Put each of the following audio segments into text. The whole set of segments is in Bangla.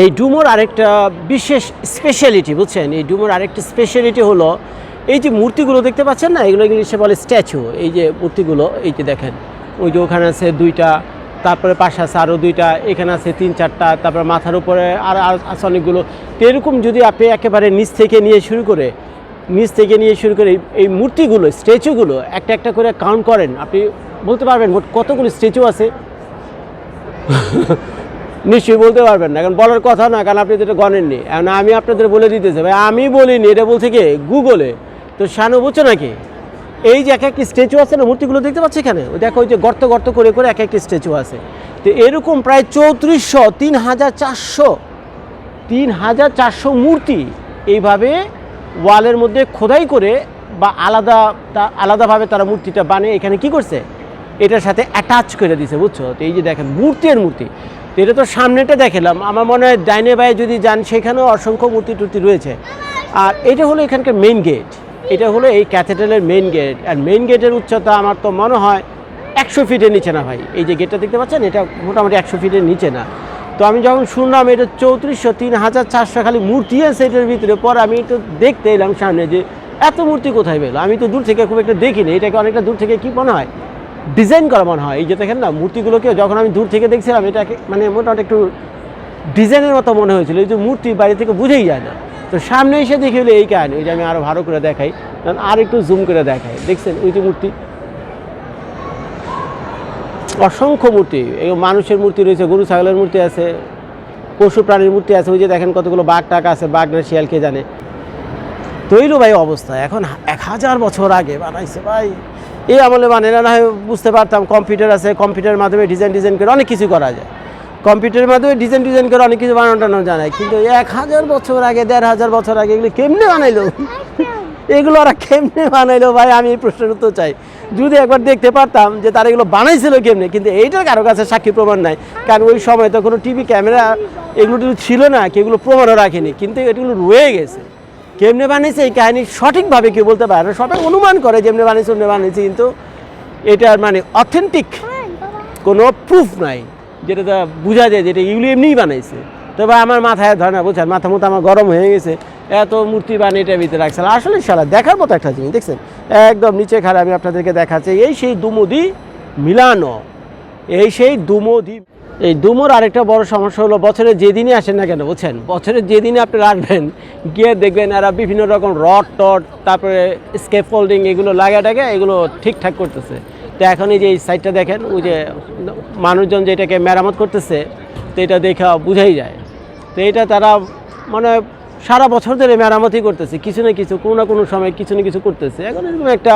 এই ডুমোর আরেকটা বিশেষ স্পেশালিটি বুঝছেন, এই ডুমোর আরেকটা স্পেশালিটি হলো এই যে মূর্তিগুলো দেখতে পাচ্ছেন না, এগুলো ইংলিশে বলে স্ট্যাচু। এই যে মূর্তিগুলো এই যে দেখেন, ওই যে ওখানে আছে দুইটা, তারপরে পাশে আছে আরও দুইটা, এখানে আছে 3-4টা, তারপরে মাথার উপরে আর আছে অনেকগুলো। তো এরকম যদি আপনি একেবারে নিচ থেকে নিয়ে শুরু করে এই মূর্তিগুলো স্ট্যাচুগুলো একটা একটা করে কাউন্ট করেন, আপনি বলতে পারবেন মোট কতগুলো স্ট্যাচু আছে? নিশ্চয়ই বলতে পারবেন না, কারণ বলার কথা না, কারণ আপনি তো এটা গণেননি। এখন আমি আপনাদের বলে দিতেছি ভাই, আমি বলিনি, এটা বলছে কি গুগলে। তো শানু বুঝছো নাকি? এই যে এক একটি স্ট্যাচু আছে না, মূর্তিগুলো দেখতে পাচ্ছি এখানে, ওই দেখো ওই যে গর্ত গর্ত করে করে এক একটি স্ট্যাচু আছে। তো এরকম প্রায় 3400 3400 মূর্তি এইভাবে ওয়ালের মধ্যে খোদাই করে বা আলাদাভাবে তারা মূর্তিটা বানিয়ে এখানে কি করছে, এটার সাথে অ্যাটাচ করে দিছে, বুঝছো? তো এই যে দেখেন মূর্তি। তো এটা তো সামনেটা দেখালাম, আমার মনে হয় ডাইনে বায়ে যদি যান সেখানেও অসংখ্য মূর্তি টুর্তি রয়েছে। আর এটা হলো এখানকার মেইন গেট, এটা হলো এই ক্যাথেড্রালের মেইন গেট। আর মেইন গেটের উচ্চতা আমার তো মনে হয় 100 ফিটের নিচে না ভাই। এই যে গেটটা দেখতে পাচ্ছেন, এটা মোটামুটি 100 ফিটের নিচে না। তো আমি যখন শুনলাম এটা 3400 3400 খালি মূর্তি আছে এটার ভিতরে, পরে আমি একটু দেখতে এলাম সামনে যে এত মূর্তি কোথায় পেলো। আমি তো দূর থেকে খুব একটা দেখিনি, এটাকে অনেকটা দূর থেকে কি মনে হয় ডিজাইন করা মনে হয়। এই যে দেখেন না মূর্তিগুলোকে যখন আমি দূর থেকে দেখছিলাম, এটাকে মানে মোটামুটি একটু ডিজাইনের মতো মনে হয়েছিল, এই যে মূর্তি বাইরে থেকে বুঝেই যায় না। তো সামনে এসে দেখে হলো এই কাহিনী। ওই যে আমি আরও ভালো করে দেখাই, আর একটু জুম করে দেখাই, দেখছেন ওই যে মূর্তি, অসংখ্য মূর্তি। এই মানুষের মূর্তি রয়েছে, গরু ছাগলের মূর্তি আছে, পশু প্রাণীর মূর্তি আছে। ওই যে দেখেন কতগুলো বাঘ টাক আছে, বাঘ না শিয়াল কে জানে। তৈরি ভাই অবস্থা এখন 1000 বছর আগে বানাইছে ভাই। এই আমলে বানায় না হয় বুঝতে পারতাম, কম্পিউটার আছে, কম্পিউটারের মাধ্যমে ডিজাইন করে অনেক কিছু করা যায়, কম্পিউটারের মাধ্যমে ডিজাইন করে অনেক কিছু বানানো জানায়। কিন্তু 1000 বছর আগে, 1500 বছর আগে এগুলো কেমনে বানাইলো? এগুলো ওরা কেমনে বানাইলো ভাই? আমি এই প্রশ্নের উত্তর চাই। যদি একবার দেখতে পারতাম যে তারা এগুলো বানাইছিল কেমনে। কিন্তু এইটার কারো কাছে সাক্ষী প্রমাণ নাই, কারণ ওই সময় তো কোনো টিভি ক্যামেরা এগুলো ছিল না, কেউগুলো প্রমাণও রাখেনি। কিন্তু এগুলো রয়ে গেছে। কেমনে বানিয়েছে এই কাহিনী সঠিকভাবে কেউ বলতে পারে না, সবাই অনুমান করে যেমনি বানিয়েছে, কিন্তু এটার মানে অথেন্টিক কোনো প্রুফ নাই যেটা বোঝা যায় যেটা এগুলো এমনিই বানাইছে। তবে আমার মাথায় ধরে না, বুঝছেন, মাথা মতো আমার গরম হয়ে গেছে। এত মূর্তি বানিয়ে এটার ভিতরে রাখছে, আসলে সারা দেখার মতো একটা জিনিস। দেখছেন একদম নিচে খারাপ, আমি আপনাদেরকে দেখাচ্ছি। এই সেই দুমো মিলানো, এই সেই দুমো। এই ডুমোর আরেকটা বড় সমস্যা হলো বছরে যেদিনই আসেন না কেন, বুঝছেন, বছরের যেদিনই আপনি আসবেন গিয়ে দেখবেন এরা বিভিন্ন রকম রড টড, তারপরে স্কেফোল্ডিং এগুলো লাগাটাকে এগুলো ঠিকঠাক করতেছে। তো এখন এই যে এই সাইডটা দেখেন, ওই যে মানুষজন যেটাকে মেরামত করতেছে, তো এটা দেখা বোঝাই যায়। তো এটা তারা মানে সারা বছর ধরে মেরামতই করতেছে, কিছু না কিছু, কোনো না কোনো সময় কিছু না কিছু করতেছে। এখন এরকম একটা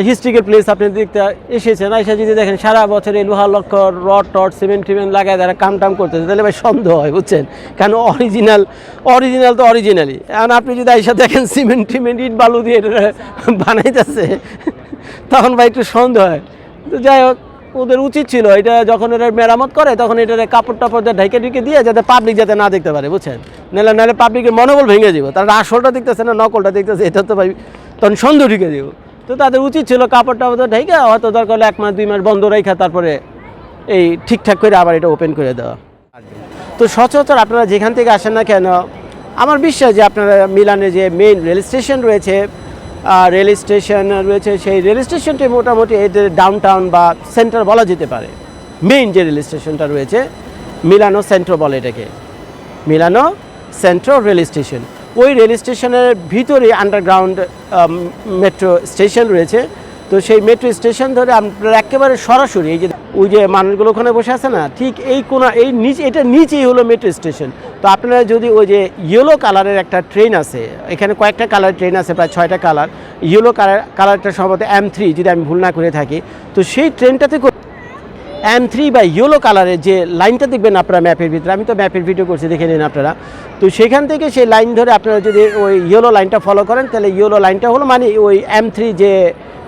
হিস্ট্রিক্যাল প্লেস আপনি দেখতে এসেছেন, এসে যদি দেখেন সারা বছর এই লোহা লক্ষ্য রড টড সিমেন্ট লাগায় তারা কাম করতেছে, তাহলে ভাই সন্দেহ হয়, বুঝছেন। কারণ অরিজিনাল তো অরিজিনালি। এখন আপনি যদি এসে দেখেন সিমেন্ট ইট বালু দিয়ে এটা বানাইতেছে, তখন ভাই একটু সন্দেহ হয়। তো যাই হোক, ওদের উচিত ছিল এটা যখন এরা মেরামত করে তখন এটার কাপড় টাপড় ঢেকে দিয়ে যাতে পাবলিক যাতে না দেখতে পারে, বুঝছেন। নাহলে পাবলিকের মনোবল ভেঙে যাব, তারা আসলটা দেখতেছে না নকলটা দেখতেছে, এটা তো ভাই তখন সন্দেহ ঢুকে দিব। তো তাদের উচিত ছিল কাপড় টাপড় ঢেকে হয়তো দরকার হলে 1 মাস 2 মাস বন্ধ রেখা তারপরে এই ঠিকঠাক করে আবার এটা ওপেন করে দেওয়া। তো সচরাচর আপনারা যেখান থেকে আসেন না কেন, আমার বিশ্বাস যে আপনারা মিলানে যে মেইন রেল স্টেশন রয়েছে, সেই রেল স্টেশনটি মোটামুটি এদের ডাউনটাউন বা সেন্টার বলা যেতে পারে। মেইন যে রেল স্টেশনটা রয়েছে মিলানো সেন্ট্রো বলে এটাকে, মিলানো সেন্ট্রো রেল স্টেশন। ওই রেল স্টেশনের ভিতরে আন্ডারগ্রাউন্ড মেট্রো স্টেশন রয়েছে। তো সেই মেট্রো স্টেশন ধরে আপনার একেবারে সরাসরি এই যে ওই যে মানুষগুলো ওখানে বসে আছে না, ঠিক এই কোনা এই নিচে, এটা নিচেই হলো মেট্রো স্টেশন। তো আপনারা যদি ওই যে ইয়েলো কালারের একটা ট্রেন আছে, এখানে কয়েকটা কালার ট্রেন আছে, প্রায় 6টা কালার। ইয়েলো কালারটা সম্ভবত M3 যদি আমি ভুল না করে থাকি। তো সেই ট্রেনটাতে M3 বা ইয়েলো কালারের যে লাইনটা দেখবেন আপনারা ম্যাপের ভিতরে, আমি তো ম্যাপের ভিডিও করছি, দেখে নিন আপনারা। তো সেখান থেকে সেই লাইন ধরে আপনারা যদি ওই ইয়েলো লাইনটা ফলো করেন, তাহলে ইয়েলো লাইনটা হলো মানে ওই M3 যে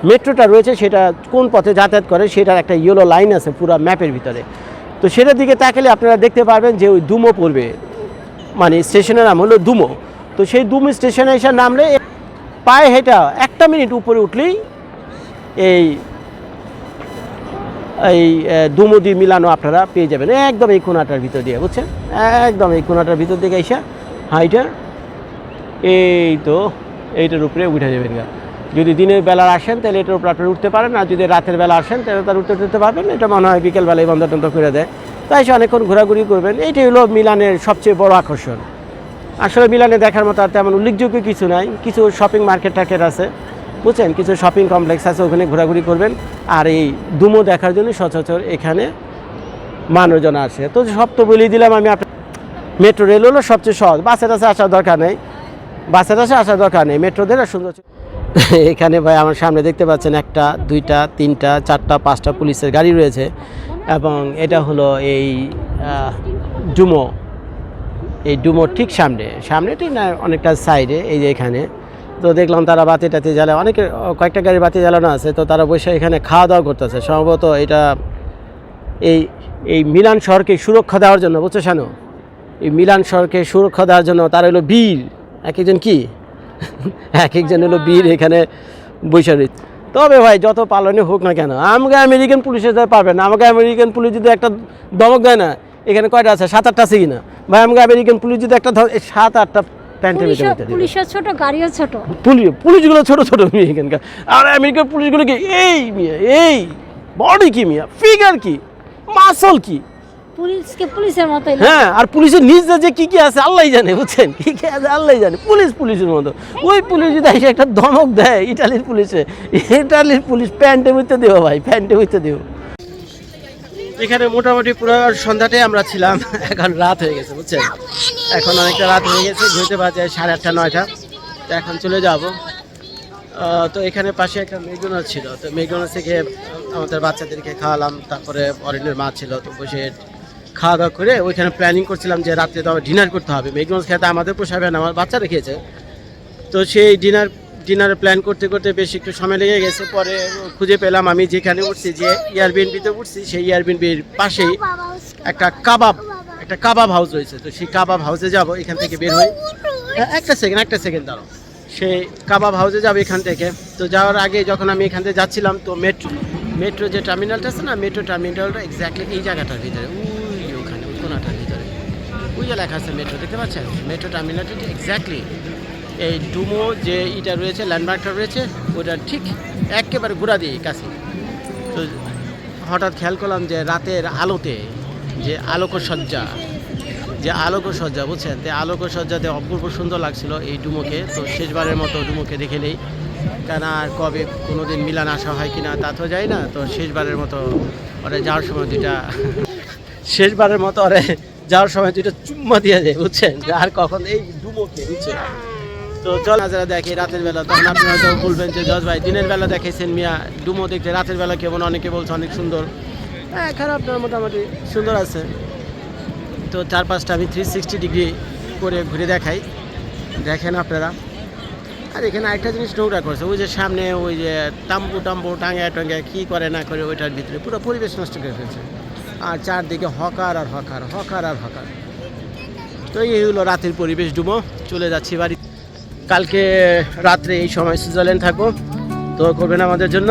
মেট্রোটা রয়েছে সেটা কোন পথে যাতায়াত করে সেটার একটা ইয়েলো লাইন আছে পুরো ম্যাপের ভিতরে। তো সেটার দিকে তাকালে আপনারা দেখতে পারবেন যে ওই দুমো পড়বে, মানে স্টেশনের নাম হলো দুমো। তো সেই দুমো স্টেশনে এসে নামলে পায়ে হেঁটা 1 মিনিট উপরে উঠলেই এই এই দুমুদি মিলানো আপনারা পেয়ে যাবেন একদম এই কোনাটার ভিতর দিয়ে, বুঝছেন, একদম এই কোনাটার ভিতর দিকে এসে হাইটা এই তো এইটার উপরে উঠে যাবেন। যদি দিনের বেলা আসেন তাহলে এটার উপর আপনারা উঠতে পারেন, আর যদি রাতের বেলা আসেন তাহলে তার উঠতে পারবেন। এটা মনে হয় বিকেলবেলায় বন্ধ টন্ধ করে দেয়, তাই এসে অনেকক্ষণ ঘোরাঘুরি করবেন। এইটাই হলো মিলানের সবচেয়ে বড় আকর্ষণ। আসলে মিলানে দেখার মতো আর তেমন উল্লেখযোগ্য কিছু নাই, কিছু শপিং মার্কেট টার্কেট আছে, বুঝছেন, কিছু শপিং কমপ্লেক্স আছে, ওখানে ঘোরাঘুরি করবেন। আর এই দুমো দেখার জন্য সচরাচর এখানে মানুষজন আসে। তো সব তো বলেই দিলাম আমি। আপনার মেট্রো রেল হলো সবচেয়ে সহজ, বাসের কাছে আসার দরকার নেই, মেট্রো দিয়ে সুন্দর। এখানে ভাই আমার সামনে দেখতে পাচ্ছেন 1টা 2টা 3টা 4টা 5টা পুলিশের গাড়ি রয়েছে, এবং এটা হলো এই ডুমো, এই ডুমোর ঠিক সামনে ঠিক না অনেকটা সাইডে, এই যে এখানে। তো দেখলাম তারা বাতি টাতি জ্বালায়, কয়েকটা গাড়ি বাতি জ্বালানো আছে। তো তারা বসে এখানে খাওয়া দাওয়া করতেছে সম্ভবত। এটা এই মিলান শহরকে সুরক্ষা দেওয়ার জন্য, বুঝছো শানু, এই মিলান শহরকে সুরক্ষা দেওয়ার জন্য তারা হলো বীর, এক একজন হলো বীর এখানে বসে রয়েছে। তবে ভাই যত পালনে হোক না কেন, আমাকে আমেরিকান পুলিশে যায় পারবে না। আমাকে আমেরিকান পুলিশ যদি একটা দমক দেয় না, এখানে কয়টা আছে 7-8টা আছে কিনা ভাই, আমাকে আমেরিকান পুলিশ যদি একটা 7-8টা প্যান্টের ভিতরে পুলিশের ছোট, গাড়িও ছোট, পুলিশগুলো ছোট এখানকার। আর আমেরিকান পুলিশগুলো কি এই বডি কি মিয়া, ফিগার কি, মাসল কি, পুলিশের মতো। হ্যাঁ, আর পুলিশের নিজে যে কি আছে আল্লাহই জানে, বুঝছেন, কি আছে আল্লাহই জানে। পুলিশের মতো ওই পুলিশ যদি এসে একটা ধমক দেয়, ইটালির পুলিশ প্যান্টে মুইতে দেবো ভাই, প্যান্টে মুইতে দেবো। এখানে মোটামুটি পুরো সন্ধ্যাটাই আমরা ছিলাম, এখন রাত হয়ে গেছে, বুঝছেন, এখন অনেকটা রাত হয়ে গেছে, ঘুরতে বাজে 8:30 9টা। তো এখন চলে যাব। তো এখানে পাশে একটা ম্যাকডোনাল্ডস ছিল, তো ম্যাকডোনাল্ডস থেকে আমাদের বাচ্চাদেরকে খাওয়ালাম, তারপরে অরণ্যের মা ছিল, তো বসে খাওয়া দাওয়া করে ওইখানে প্ল্যানিং করছিলাম যে রাত্রে তো আবার ডিনার করতে হবে। ম্যাকডোনাল্ডস খেতে আমাদের পোষাবে না, আমার বাচ্চারা খেয়েছে। তো সেই ডিনারের প্ল্যান করতে বেশ একটু সময় লেগে গেছে। পরে খুঁজে পেলাম আমি যেখানে উঠছি, যে এয়ারবিএনবিতে উঠছি, সেই এয়ারবিএনবির পাশেই একটা কাবাব হাউস রয়েছে। তো সেই কাবাব হাউসে যাব, এখান থেকে বের হই। একটা সেকেন্ড দাঁড়াও। সেই কাবাব হাউসে যাবো এখান থেকে। তো যাওয়ার আগে যখন আমি এখান থেকে যাচ্ছিলাম, তো মেট্রো যে টার্মিনালটা আছে না, মেট্রো টার্মিনালটা এক্স্যাক্টলি এই জায়গাটার ভিতরে, ওখানে ওই কোনাটার ভিতরে ওই যে লেখা আছে মেট্রো, দেখতে পাচ্ছেন, মেট্রো টার্মিনালটা এক্স্যাক্টলি এই ডুমো যে ইটা রয়েছে, ল্যান্ডমার্কটা রয়েছে, ওটা ঠিক একেবারে ঘোরা দিয়ে কাছে। তো হঠাৎ খেয়াল করলাম যে রাতের আলোতে যে আলোকসজ্জা, বুঝছেন, তো আলোকসজ্জাতে অপূর্ব সুন্দর লাগছিল এই ডুমোকে। তো শেষবারের মতো ডুমোকে দেখে নেই, কেন আর কবে কোনোদিন মিলান আসা হয় কিনা তা তো যায় না। তো শেষবারের মতো ওরা যাওয়ার সময় দুইটা চুম্মা দিয়ে যায়, বুঝছেন, আর কখন এই ডুমোকে, বুঝছেন। তো চল যারা দেখে রাতের বেলা, তখন আপনি হয়তো বলবেন যে জজ ভাই দিনের বেলা দেখেছেন মিয়া ডুমো দেখতে, রাতের বেলা কেমন, অনেকে বলছে অনেক সুন্দর। হ্যাঁ, খারাপ না, মোটামুটি সুন্দর আছে। তো 4-5টা আমি 360 ডিগ্রি করে ঘুরে দেখাই, দেখেন আপনারা। আর এখানে আরেকটা জিনিস নোংরা করছে, ওই যে সামনে ওই যে টাম্বু টাঙ্গায় কী করে না করে, ওইটার ভিতরে পুরো পরিবেশ নষ্ট করে ফেলছে। আর চারদিকে হকার আর হকার। তো এই হলো রাতের পরিবেশ ডুমো। চলে যাচ্ছি বাড়ি। কালকে রাত্রে এই সময় সুইজারল্যান্ড থাকবো, তো করবেন আমাদের জন্য।